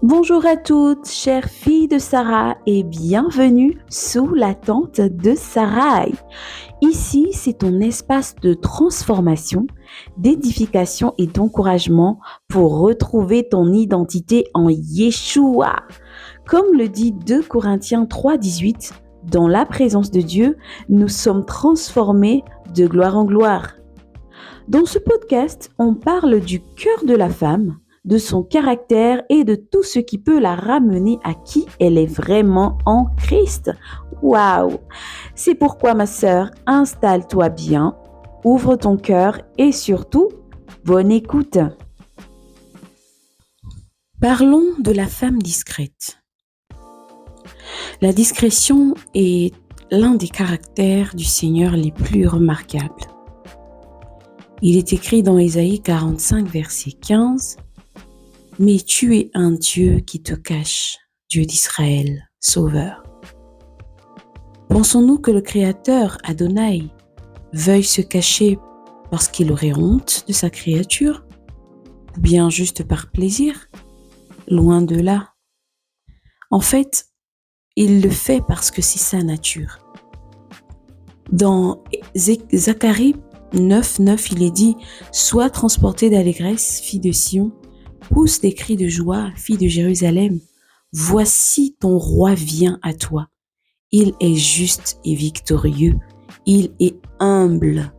Bonjour à toutes, chères filles de Sarah, et bienvenue sous la tente de Sarai. Ici, c'est ton espace de transformation, d'édification et d'encouragement pour retrouver ton identité en Yeshua. Comme le dit 2 Corinthiens 3,18, dans la présence de Dieu, nous sommes transformés de gloire en gloire. Dans ce podcast, on parle du cœur de la femme, de son caractère et de tout ce qui peut la ramener à qui elle est vraiment en Christ. Waouh! C'est pourquoi ma sœur, installe-toi bien, ouvre ton cœur et surtout, bonne écoute. Parlons de la femme discrète. La discrétion est l'un des caractères du Seigneur les plus remarquables. Il est écrit dans Ésaïe 45, verset 15, « Mais tu es un Dieu qui te cache, Dieu d'Israël, Sauveur. » Pensons-nous que le Créateur, Adonai, veuille se cacher parce qu'il aurait honte de sa créature, ou bien juste par plaisir? Loin de là. En fait, il le fait parce que c'est sa nature. Dans Zacharie 9, il est dit « Sois transportée d'allégresse, fille de Sion, pousse des cris de joie, fille de Jérusalem. Voici ton roi vient à toi. Il est juste et victorieux. Il est humble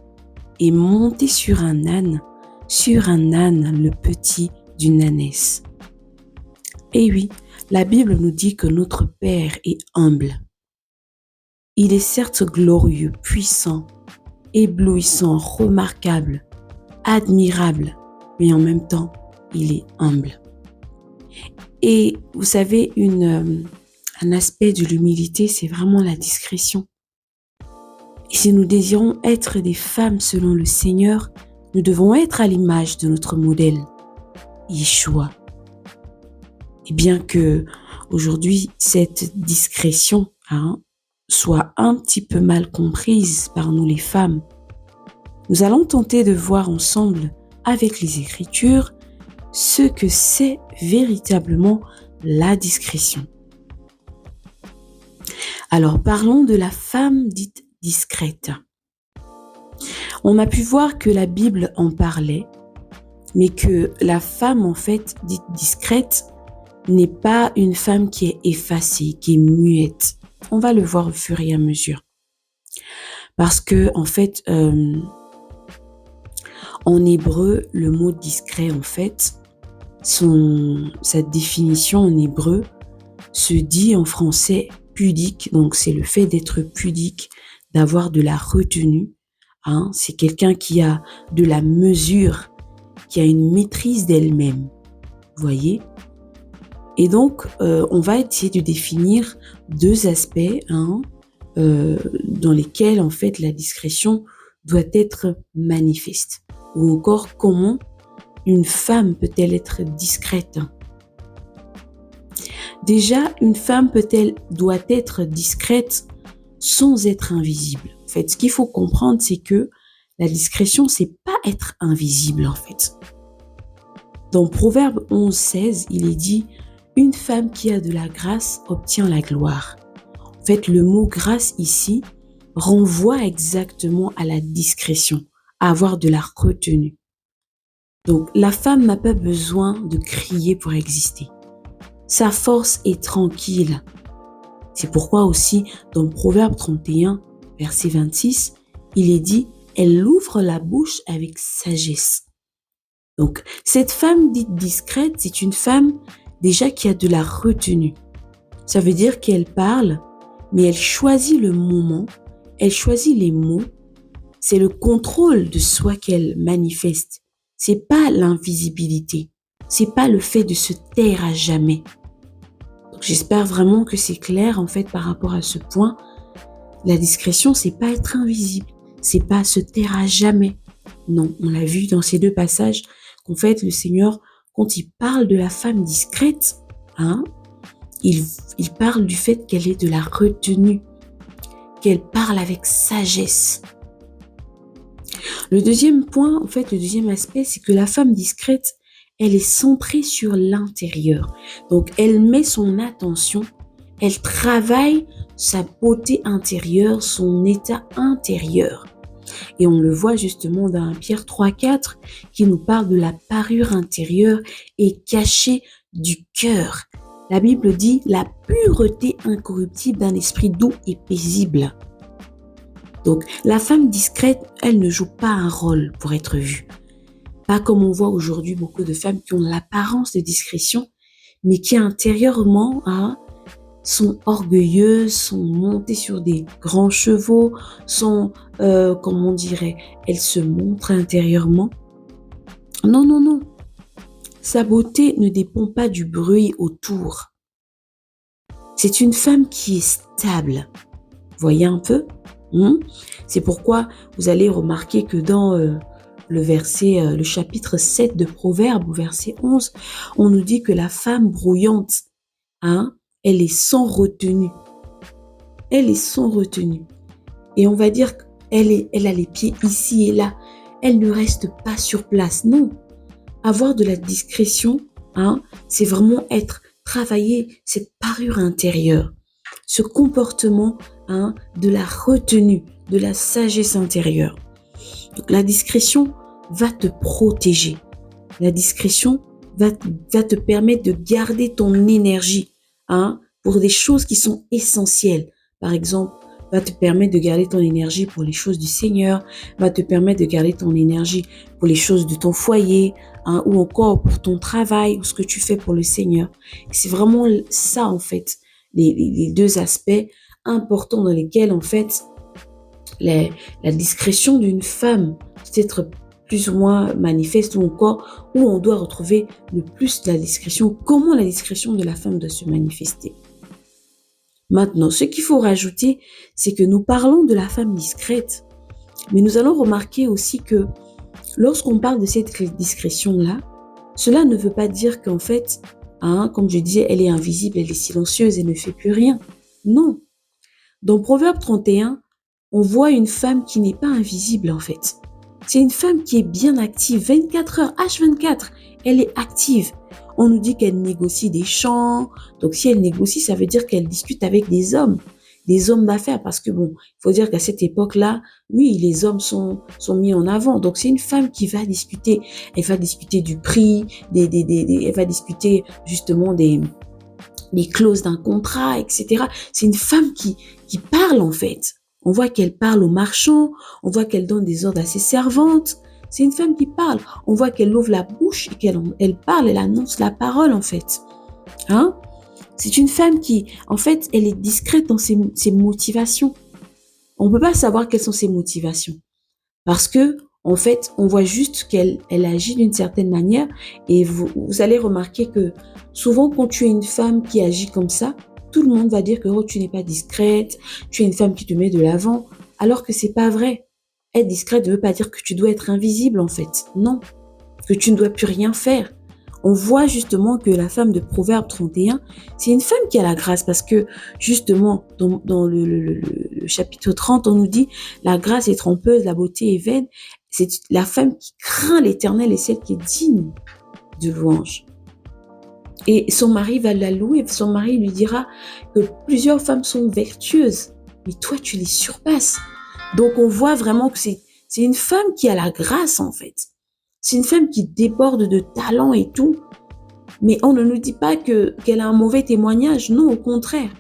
et monté sur un âne, le petit d'une ânesse. » Et oui, la Bible nous dit que notre Père est humble. Il est certes glorieux, puissant, éblouissant, remarquable, admirable, mais en même temps, il est humble. Et vous savez, un aspect de l'humilité, c'est vraiment la discrétion. Et si nous désirons être des femmes selon le Seigneur, nous devons être à l'image de notre modèle, Yeshua. Et bien que aujourd'hui, cette discrétion soit un petit peu mal comprise par nous les femmes, nous allons tenter de voir ensemble, avec les Écritures, ce que c'est véritablement la discrétion. Alors, parlons de la femme dite discrète. On a pu voir que la Bible en parlait, mais que la femme, en fait, dite discrète, n'est pas une femme qui est effacée, qui est muette. On va le voir au fur et à mesure. Parce que, en fait, en hébreu, le mot discret, en fait, sa définition en hébreu se dit en français pudique. Donc, c'est le fait d'être pudique, d'avoir de la retenue. C'est quelqu'un qui a de la mesure, qui a une maîtrise d'elle-même. Vous voyez ? Et donc, on va essayer de définir deux aspects dans lesquels, en fait, la discrétion doit être manifeste. Ou encore, comment une femme peut-elle être discrète? Déjà, une femme doit être discrète sans être invisible. En fait, ce qu'il faut comprendre, c'est que la discrétion, c'est pas être invisible, en fait. Dans Proverbe 11:16, il est dit « Une femme qui a de la grâce obtient la gloire ». En fait, le mot grâce ici renvoie exactement à la discrétion, à avoir de la retenue. Donc, la femme n'a pas besoin de crier pour exister. Sa force est tranquille. C'est pourquoi aussi, dans Proverbe 31, verset 26, il est dit « Elle ouvre la bouche avec sagesse ». Donc, cette femme dite discrète, c'est une femme déjà qui a de la retenue. Ça veut dire qu'elle parle, mais elle choisit le moment, elle choisit les mots. C'est le contrôle de soi qu'elle manifeste. C'est pas l'invisibilité. C'est pas le fait de se taire à jamais. Donc, j'espère vraiment que c'est clair, en fait, par rapport à ce point. La discrétion, c'est pas être invisible. C'est pas se taire à jamais. Non, on l'a vu dans ces deux passages qu'en fait, le Seigneur, quand il parle de la femme discrète, il parle du fait qu'elle ait de la retenue, qu'elle parle avec sagesse. Le deuxième point, en fait, le deuxième aspect, c'est que la femme discrète, elle est centrée sur l'intérieur. Donc, elle met son attention, elle travaille sa beauté intérieure, son état intérieur. Et on le voit justement dans 1 Pierre 3,4 qui nous parle de la parure intérieure et cachée du cœur. La Bible dit la pureté incorruptible d'un esprit doux et paisible. Donc, la femme discrète, elle ne joue pas un rôle pour être vue. Pas comme on voit aujourd'hui beaucoup de femmes qui ont l'apparence de discrétion, mais qui intérieurement sont orgueilleuses, sont montées sur des grands chevaux, sont, comment on dirait, elles se montrent intérieurement. Non, non, non. Sa beauté ne dépend pas du bruit autour. C'est une femme qui est stable. Voyez un peu? C'est pourquoi vous allez remarquer que dans le chapitre 7 de Proverbes, au verset 11, on nous dit que la femme brouillante, elle est sans retenue. Elle est sans retenue. Et on va dire qu'elle a les pieds ici et là. Elle ne reste pas sur place. Non. Avoir de la discrétion, c'est vraiment travailler cette parure intérieure. Ce comportement, de la retenue, de la sagesse intérieure. Donc, la discrétion va te protéger. La discrétion va te permettre de garder ton énergie, pour des choses qui sont essentielles. Par exemple, va te permettre de garder ton énergie pour les choses du Seigneur, va te permettre de garder ton énergie pour les choses de ton foyer, ou encore pour ton travail, ou ce que tu fais pour le Seigneur. C'est vraiment ça, en fait, les deux aspects importants dans lesquels, en fait, la discrétion d'une femme peut être plus ou moins manifeste, ou encore où on doit retrouver le plus la discrétion, comment la discrétion de la femme doit se manifester. Maintenant, ce qu'il faut rajouter, c'est que nous parlons de la femme discrète, mais nous allons remarquer aussi que lorsqu'on parle de cette discrétion-là, cela ne veut pas dire qu'en fait, comme je disais, elle est invisible, elle est silencieuse, elle ne fait plus rien. Non. Dans Proverbe 31, on voit une femme qui n'est pas invisible en fait. C'est une femme qui est bien active, 24 heures, H24, elle est active. On nous dit qu'elle négocie des champs, donc si elle négocie, ça veut dire qu'elle discute avec des hommes d'affaires, parce que bon, il faut dire qu'à cette époque-là, oui, les hommes sont mis en avant. Donc c'est une femme qui va discuter, elle va discuter du prix, elle va discuter justement des clauses d'un contrat, etc. C'est une femme qui parle en fait. On voit qu'elle parle aux marchands, on voit qu'elle donne des ordres à ses servantes. C'est une femme qui parle. On voit qu'elle ouvre la bouche et qu'elle parle, elle annonce la parole en fait. C'est une femme qui, en fait, elle est discrète dans ses motivations. On ne peut pas savoir quelles sont ses motivations. Parce que, en fait, on voit juste qu'elle agit d'une certaine manière. Et vous allez remarquer que souvent, quand tu es une femme qui agit comme ça, tout le monde va dire que tu n'es pas discrète, tu es une femme qui te met de l'avant, alors que c'est pas vrai. Être discrète ne veut pas dire que tu dois être invisible, en fait. Non, que tu ne dois plus rien faire. On voit justement que la femme de Proverbe 31, c'est une femme qui a la grâce, parce que justement, dans le chapitre 30, on nous dit « La grâce est trompeuse, la beauté est vaine ». C'est la femme qui craint l'Éternel et celle qui est digne de louange. Et son mari va la louer, son mari lui dira que plusieurs femmes sont vertueuses, mais toi tu les surpasses. Donc on voit vraiment que c'est une femme qui a la grâce en fait. C'est une femme qui déborde de talent et tout, mais on ne nous dit pas qu'elle a un mauvais témoignage, non, au contraire.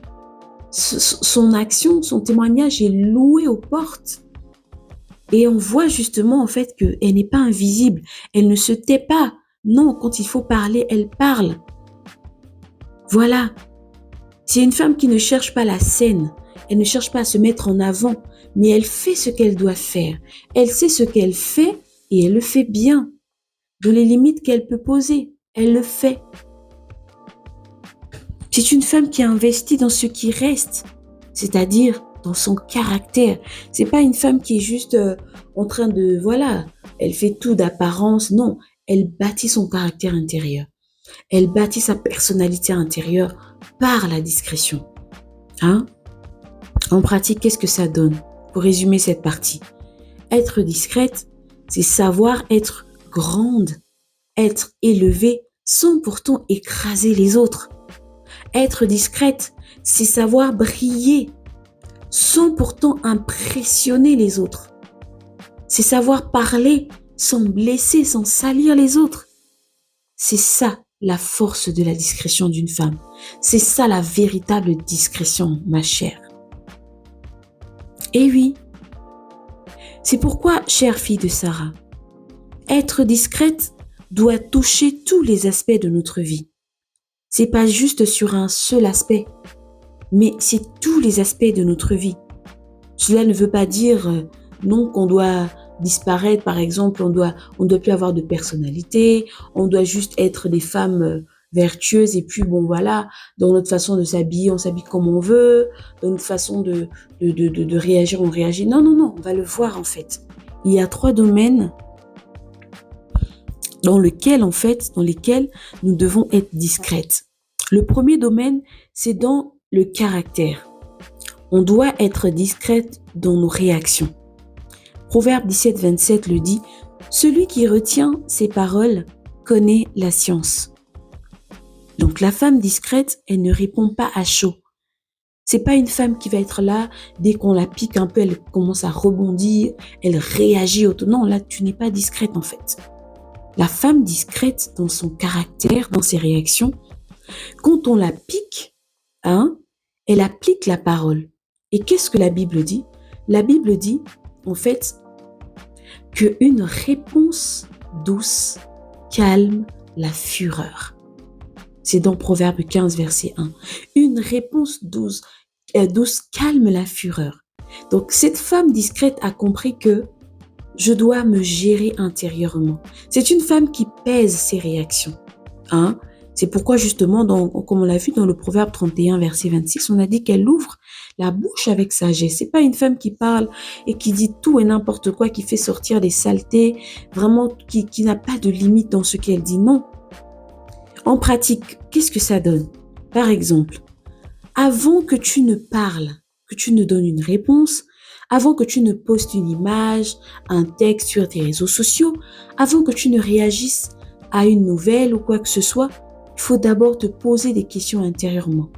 Son action, son témoignage est loué aux portes. Et on voit justement en fait qu'elle n'est pas invisible, elle ne se tait pas. Non, quand il faut parler, elle parle. Voilà. C'est une femme qui ne cherche pas la scène, elle ne cherche pas à se mettre en avant, mais elle fait ce qu'elle doit faire. Elle sait ce qu'elle fait et elle le fait bien. Dans les limites qu'elle peut poser, elle le fait. C'est une femme qui investit dans ce qui reste, c'est-à-dire dans son caractère. C'est pas une femme qui est juste en train de, elle fait tout d'apparence. Non, elle bâtit son caractère intérieur. Elle bâtit sa personnalité intérieure par la discrétion. En pratique, qu'est-ce que ça donne? Pour résumer cette partie, être discrète, c'est savoir être grande. être élevée sans pourtant écraser les autres. Être discrète, c'est savoir briller sans pourtant impressionner les autres. C'est savoir parler sans blesser, sans salir les autres. C'est ça la force de la discrétion d'une femme. C'est ça la véritable discrétion, ma chère. Et oui, c'est pourquoi, chère fille de Sarah, être discrète doit toucher tous les aspects de notre vie. C'est pas juste sur un seul aspect, mais c'est tous les aspects de notre vie. Cela ne veut pas dire non qu'on doit disparaître, par exemple, on doit plus avoir de personnalité, on doit juste être des femmes vertueuses et puis bon voilà, dans notre façon de s'habiller, on s'habille comme on veut, dans notre façon de réagir, on réagit. Non, on va le voir en fait. Il y a 3 domaines dans lesquels nous devons être discrètes. Le premier domaine, c'est dans le caractère. On doit être discrète dans nos réactions. Proverbe 17, 27 le dit, « Celui qui retient ses paroles connaît la science. » Donc la femme discrète, elle ne répond pas à chaud. C'est pas une femme qui va être là, dès qu'on la pique un peu, elle commence à rebondir, elle réagit. Non, là, tu n'es pas discrète en fait. La femme discrète dans son caractère, dans ses réactions, quand on la pique, elle applique la parole. Et qu'est-ce que la Bible dit? La Bible dit, en fait, qu'une réponse douce calme la fureur. C'est dans Proverbe 15, verset 1. Une réponse douce calme la fureur. Donc, cette femme discrète a compris que je dois me gérer intérieurement. C'est une femme qui pèse ses réactions. C'est pourquoi justement, comme on l'a vu dans le Proverbe 31, verset 26, on a dit qu'elle ouvre la bouche avec sagesse. C'est pas une femme qui parle et qui dit tout et n'importe quoi, qui fait sortir des saletés, vraiment qui n'a pas de limite dans ce qu'elle dit. Non. En pratique, qu'est-ce que ça donne? Par exemple, avant que tu ne parles, que tu ne donnes une réponse, avant que tu ne postes une image, un texte sur tes réseaux sociaux, avant que tu ne réagisses à une nouvelle ou quoi que ce soit, il faut d'abord te poser des questions intérieurement.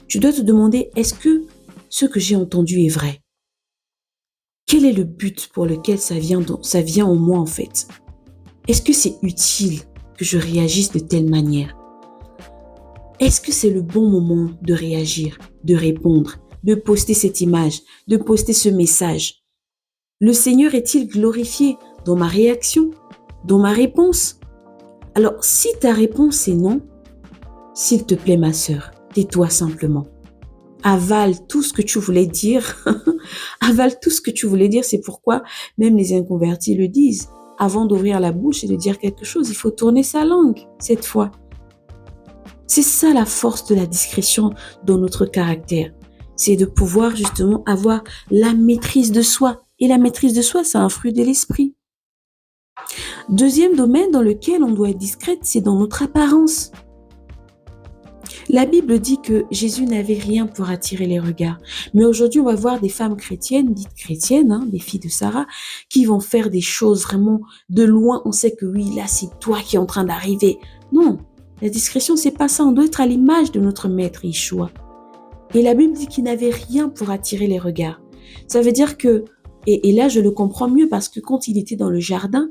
Tu dois te demander, est-ce que ce que j'ai entendu est vrai? Quel est le but pour lequel ça vient en moi en fait? Est-ce que c'est utile que je réagisse de telle manière? Est-ce que c'est le bon moment de réagir, de répondre, de poster cette image, de poster ce message? Le Seigneur est-il glorifié dans ma réaction, dans ma réponse? Alors, si ta réponse est non, s'il te plaît ma sœur, tais-toi simplement. Avale tout ce que tu voulais dire. Avale tout ce que tu voulais dire. C'est pourquoi même les inconvertis le disent. Avant d'ouvrir la bouche et de dire quelque chose, il faut tourner sa langue cette fois. C'est ça la force de la discrétion dans notre caractère. C'est de pouvoir justement avoir la maîtrise de soi. Et la maîtrise de soi, c'est un fruit de l'esprit. Deuxième domaine dans lequel on doit être discrète, c'est dans notre apparence. La Bible dit que Jésus n'avait rien pour attirer les regards. Mais aujourd'hui, on va voir des femmes chrétiennes, dites chrétiennes, des filles de Sarah, qui vont faire des choses vraiment de loin. On sait que oui, là, c'est toi qui es en train d'arriver. Non, la discrétion, c'est pas ça. On doit être à l'image de notre maître Yeshua. Et la Bible dit qu'il n'avait rien pour attirer les regards. Ça veut dire que, et là, je le comprends mieux parce que quand il était dans le jardin,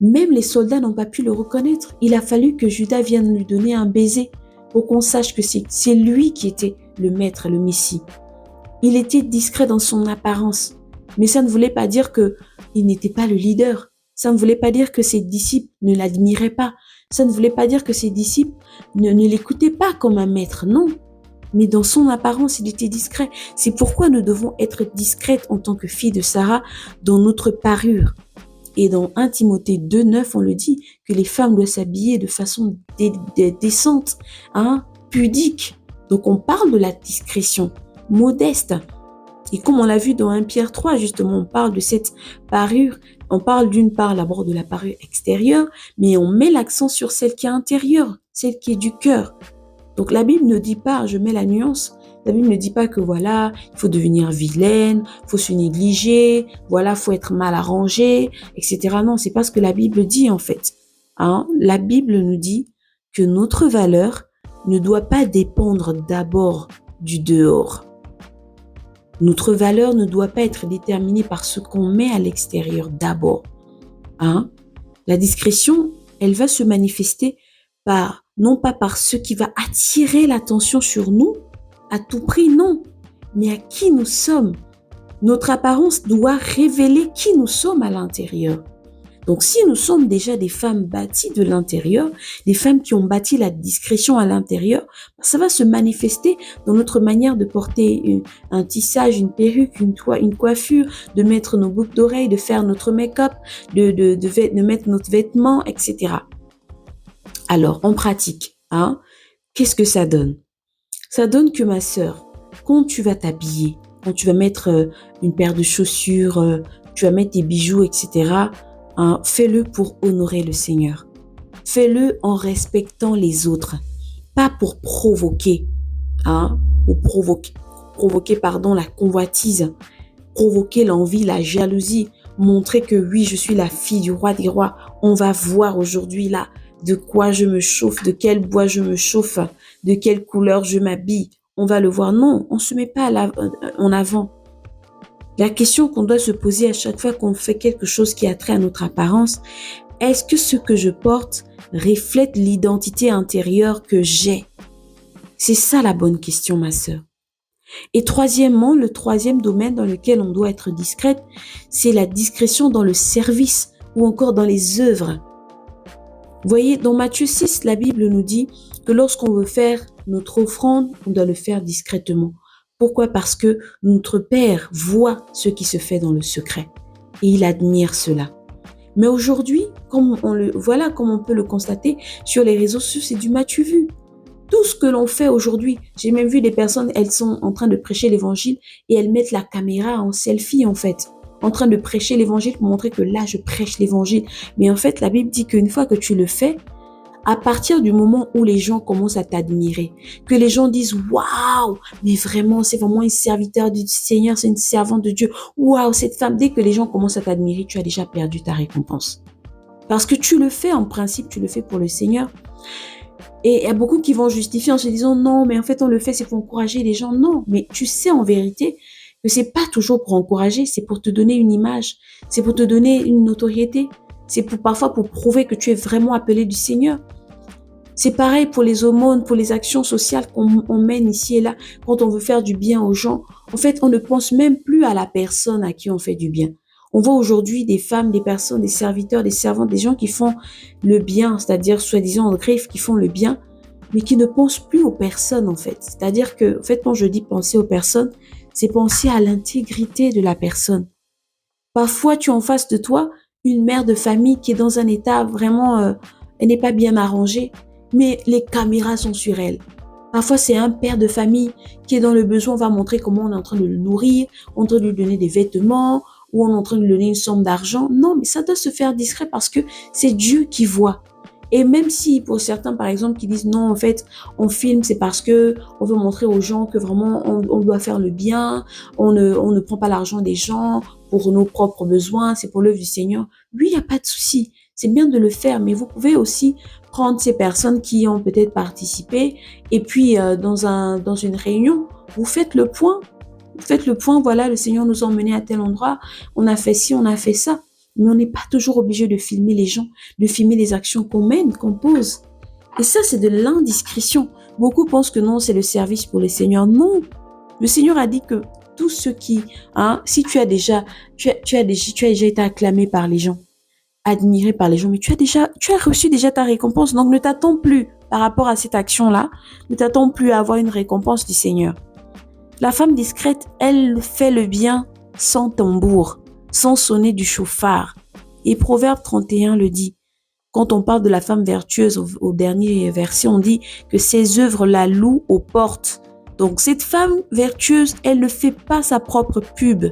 même les soldats n'ont pas pu le reconnaître. Il a fallu que Judas vienne lui donner un baiser pour qu'on sache que c'est lui qui était le maître, le messie. Il était discret dans son apparence, mais ça ne voulait pas dire qu'il n'était pas le leader. Ça ne voulait pas dire que ses disciples ne l'admiraient pas. Ça ne voulait pas dire que ses disciples ne l'écoutaient pas comme un maître, non. Mais dans son apparence, il était discret. C'est pourquoi nous devons être discrètes en tant que filles de Sarah dans notre parure. Et dans 1 Timothée 2, 9, on le dit, que les femmes doivent s'habiller de façon décente, pudique. Donc on parle de la discrétion, modeste. Et comme on l'a vu dans 1 Pierre 3, justement, on parle de cette parure. On parle d'une part d'abord de la parure extérieure, mais on met l'accent sur celle qui est intérieure, celle qui est du cœur. Donc la Bible ne dit pas, je mets la nuance, la Bible ne dit pas que voilà, il faut devenir vilaine, il faut se négliger, voilà, il faut être mal arrangé, etc. Non, c'est pas ce que la Bible dit en fait. La Bible nous dit que notre valeur ne doit pas dépendre d'abord du dehors. Notre valeur ne doit pas être déterminée par ce qu'on met à l'extérieur d'abord. La discrétion, elle va se manifester non pas par ce qui va attirer l'attention sur nous à tout prix, non, mais à qui nous sommes. Notre apparence doit révéler qui nous sommes à l'intérieur. Donc, si nous sommes déjà des femmes bâties de l'intérieur, des femmes qui ont bâti la discrétion à l'intérieur, ça va se manifester dans notre manière de porter un tissage, une perruque, une coiffure, de mettre nos boucles d'oreilles, de faire notre make-up, de mettre notre vêtement, etc. Alors, en pratique, qu'est-ce que ça donne? Ça donne que ma sœur, quand tu vas t'habiller, quand tu vas mettre une paire de chaussures, tu vas mettre tes bijoux, etc., fais-le pour honorer le Seigneur. Fais-le en respectant les autres, pas pour provoquer, la convoitise, provoquer l'envie, la jalousie, montrer que oui, je suis la fille du roi des rois. On va voir aujourd'hui là de quoi je me chauffe, de quel bois je me chauffe, de quelle couleur je m'habille. On va le voir. Non, on ne se met pas en avant. La question qu'on doit se poser à chaque fois qu'on fait quelque chose qui a trait à notre apparence, est-ce que ce que je porte reflète l'identité intérieure que j'ai? C'est ça la bonne question, ma sœur. Et troisièmement, le troisième domaine dans lequel on doit être discrète, c'est la discrétion dans le service ou encore dans les œuvres. Vous voyez, dans Matthieu 6, la Bible nous dit que lorsqu'on veut faire notre offrande, on doit le faire discrètement. Pourquoi? Parce que notre Père voit ce qui se fait dans le secret et il admire cela. Mais aujourd'hui, comme on peut le constater sur les réseaux sociaux, c'est du m'as-tu vu? Tout ce que l'on fait aujourd'hui, j'ai même vu des personnes, elles sont en train de prêcher l'évangile et elles mettent la caméra en selfie en fait, en train de prêcher l'évangile pour montrer que là, je prêche l'évangile. Mais en fait, la Bible dit qu'une fois que tu le fais, à partir du moment où les gens commencent à t'admirer, que les gens disent « Waouh, mais vraiment, c'est vraiment une serviteur du Seigneur, c'est une servante de Dieu. Waouh, cette femme », dès que les gens commencent à t'admirer, tu as déjà perdu ta récompense. Parce que tu le fais, en principe, tu le fais pour le Seigneur. Et il y a beaucoup qui vont justifier en se disant « Non, mais en fait, on le fait, c'est pour encourager les gens. » Non, mais tu sais en vérité que c'est pas toujours pour encourager, c'est pour te donner une image, c'est pour te donner une notoriété, c'est parfois pour prouver que tu es vraiment appelé du Seigneur. C'est pareil pour les aumônes, pour les actions sociales qu'on mène ici et là, quand on veut faire du bien aux gens. En fait, on ne pense même plus à la personne à qui on fait du bien. On voit aujourd'hui des femmes, des personnes, des serviteurs, des servantes, des gens qui font le bien, c'est-à-dire soi-disant en griffe, qui font le bien, mais qui ne pensent plus aux personnes en fait. C'est-à-dire que, en fait, quand je dis penser aux personnes, c'est penser à l'intégrité de la personne. Parfois, tu as en face de toi une mère de famille qui est dans un état vraiment, elle n'est pas bien arrangée, mais les caméras sont sur elle. Parfois, c'est un père de famille qui est dans le besoin, on va montrer comment on est en train de le nourrir, on est en train de lui donner des vêtements, ou on est en train de lui donner une somme d'argent. Non, mais ça doit se faire discret parce que c'est Dieu qui voit. Et même si pour certains, par exemple, qui disent non, en fait, on filme, c'est parce que on veut montrer aux gens que vraiment on doit faire le bien, on ne prend pas l'argent des gens pour nos propres besoins, c'est pour l'œuvre du Seigneur. Oui, il n'y a pas de souci. C'est bien de le faire, mais vous pouvez aussi prendre ces personnes qui ont peut-être participé et puis dans une réunion, vous faites le point. Vous faites le point, voilà, le Seigneur nous a emmenés à tel endroit, on a fait ci, on a fait ça. Mais on n'est pas toujours obligé de filmer les gens, de filmer les actions qu'on mène, qu'on pose. Et ça, c'est de l'indiscrétion. Beaucoup pensent que non, c'est le service pour le Seigneur. Non, le Seigneur a dit que tout ce qui, si tu as déjà été acclamé par les gens, admiré par les gens, mais tu as reçu déjà ta récompense. Donc ne t'attends plus par rapport à cette action-là, ne t'attends plus à avoir une récompense du Seigneur. La femme discrète, elle fait le bien sans tambour, sans sonner du chauffard. Et Proverbe 31 le dit. Quand on parle de la femme vertueuse, au dernier verset, on dit que ses œuvres la louent aux portes. Donc cette femme vertueuse, elle ne fait pas sa propre pub.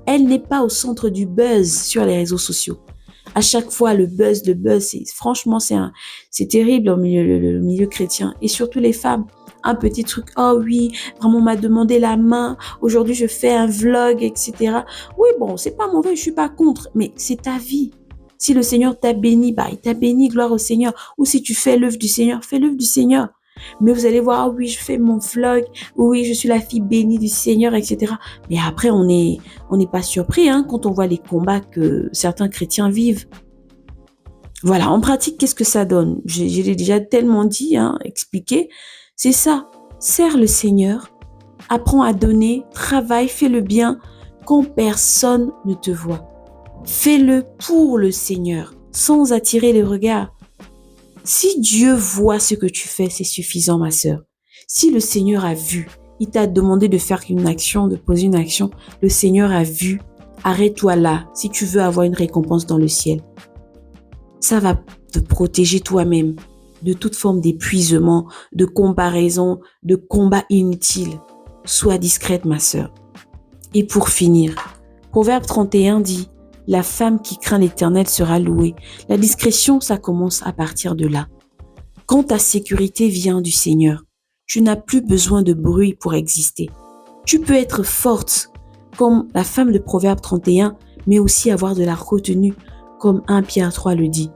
Elle n'est pas au centre du buzz sur les réseaux sociaux. À chaque fois, le buzz, franchement, c'est terrible au le milieu chrétien. Et surtout les femmes. Un petit truc, oh oui, vraiment on m'a demandé la main, aujourd'hui je fais un vlog, etc. Oui, bon, c'est pas mauvais, je suis pas contre, mais c'est ta vie. Si le Seigneur t'a béni, il t'a béni, gloire au Seigneur. Ou si tu fais l'œuvre du Seigneur, fais l'œuvre du Seigneur. Mais vous allez voir, oui, je fais mon vlog, oui, je suis la fille bénie du Seigneur, etc. Mais après, on n'est pas surpris quand on voit les combats que certains chrétiens vivent. Voilà, en pratique, qu'est-ce que ça donne? Je l'ai déjà tellement dit, expliqué. C'est ça, sers le Seigneur, apprends à donner, travaille, fais le bien quand personne ne te voit. Fais-le pour le Seigneur, sans attirer les regards. Si Dieu voit ce que tu fais, c'est suffisant, ma sœur. Si le Seigneur a vu, il t'a demandé de faire une action, de poser une action, le Seigneur a vu, arrête-toi là si tu veux avoir une récompense dans le ciel. Ça va te protéger toi-même de toute forme d'épuisement, de comparaison, de combat inutile. Sois discrète, ma sœur. Et pour finir, Proverbe 31 dit « La femme qui craint l'Éternel sera louée ». La discrétion, ça commence à partir de là. Quand ta sécurité vient du Seigneur, tu n'as plus besoin de bruit pour exister. Tu peux être forte, comme la femme de Proverbe 31, mais aussi avoir de la retenue, comme 1 Pierre 3 le dit.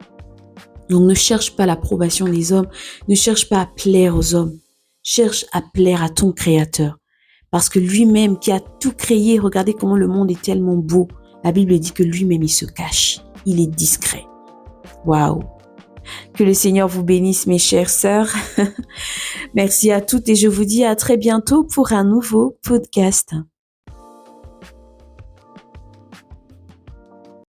Donc ne cherche pas l'approbation des hommes, ne cherche pas à plaire aux hommes, cherche à plaire à ton Créateur. Parce que lui-même qui a tout créé, regardez comment le monde est tellement beau. La Bible dit que lui-même il se cache, il est discret. Waouh! Que le Seigneur vous bénisse mes chères sœurs. Merci à toutes et je vous dis à très bientôt pour un nouveau podcast.